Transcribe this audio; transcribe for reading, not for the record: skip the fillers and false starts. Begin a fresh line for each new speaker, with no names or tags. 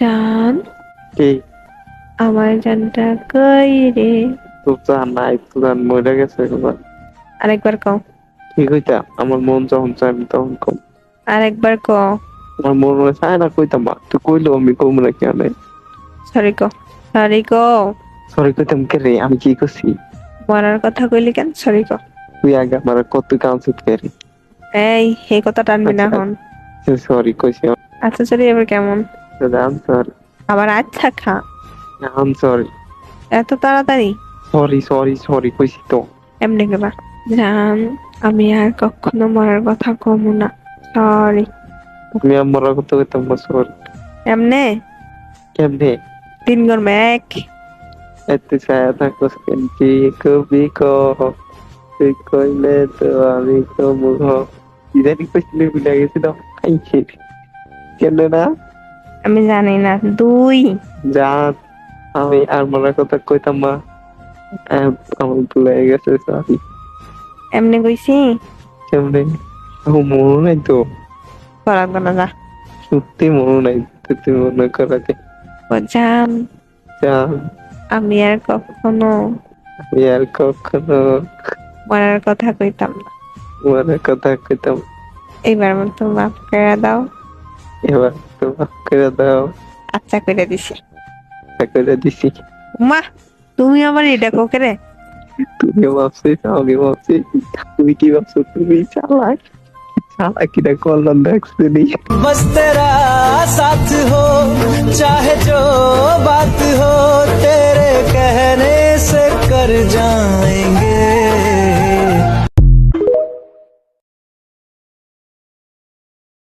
জান,
কি?
আমার জানটা কই রে?
তোর জান নাই, তোর জান মরে গেছে একবার।
আরেকবার কও।
কি কইতা? আমার মন যখন চায় আমি তখন কম।
আরেকবার কও।
আমার মন মনে চায় না কইতাম, মা তুই কইলো আমি কম না কেন?
সরি কও। সরি কও।
সরি কইতাম কে রে? আমি কি করছি?
মরার কথা কইলি কেন? সরি কও।
তুই আগে আমার কত কাউন্সিল কে রে?
এই কথা টানবি না
আচ্ছা
এখন।
সরি কইছি।
আচ্ছা সরি এবার কেমন?
আম সরি।
আবার আচ্ছা খা।
আম সরি।
এত তাড়াতাড়ি?
সরি সরি সরি কইছি তো।
এমনি কেবা? জান, আমি আর কখনো মরার কথা কমু না। সরি।
আমি আমার কত কইতাম না, সরি।
এমনে
কেমনে?
3 গরমে 1।
এত ছায়া থাকস কেন কি কবি ক? তুই কইলে তো আমি কমু হ। ইদানি কইছিলি ভুলে গেছি তো। আইছে কেমনে না?
আমি জানি না। 2।
জান, আমি আর মরার কথা কইতাম না। আমার ভুলে গেছে, সরি।
এমনি কইছি।
কেমনে? মনে নাই তো।
করা না যা।
সত্যি মনে নাই। তুই মনে করাতে।
ও জান,
জান,
আমি আর কখনো
আমি আর কখনো
মরার কথা কইতাম না।
মরার কথা কইতাম।
এইবার মতো মাফ করে দাও।
এবার তো মাফ করে দাও।
আচ্ছা করে দিছি।
করে দিছি।
মা, তুমি আমার এটা কোকে রে?
তুমিও ভাবছিস, আমি ভাবছি। তুমি কি ভাবছো? তুমি চালাক। চালাকিটা করলাম দেখছি নি।
बस तेरा साथ हो, चाहे जो बात हो, तेरे कहने से कर जाएंगे।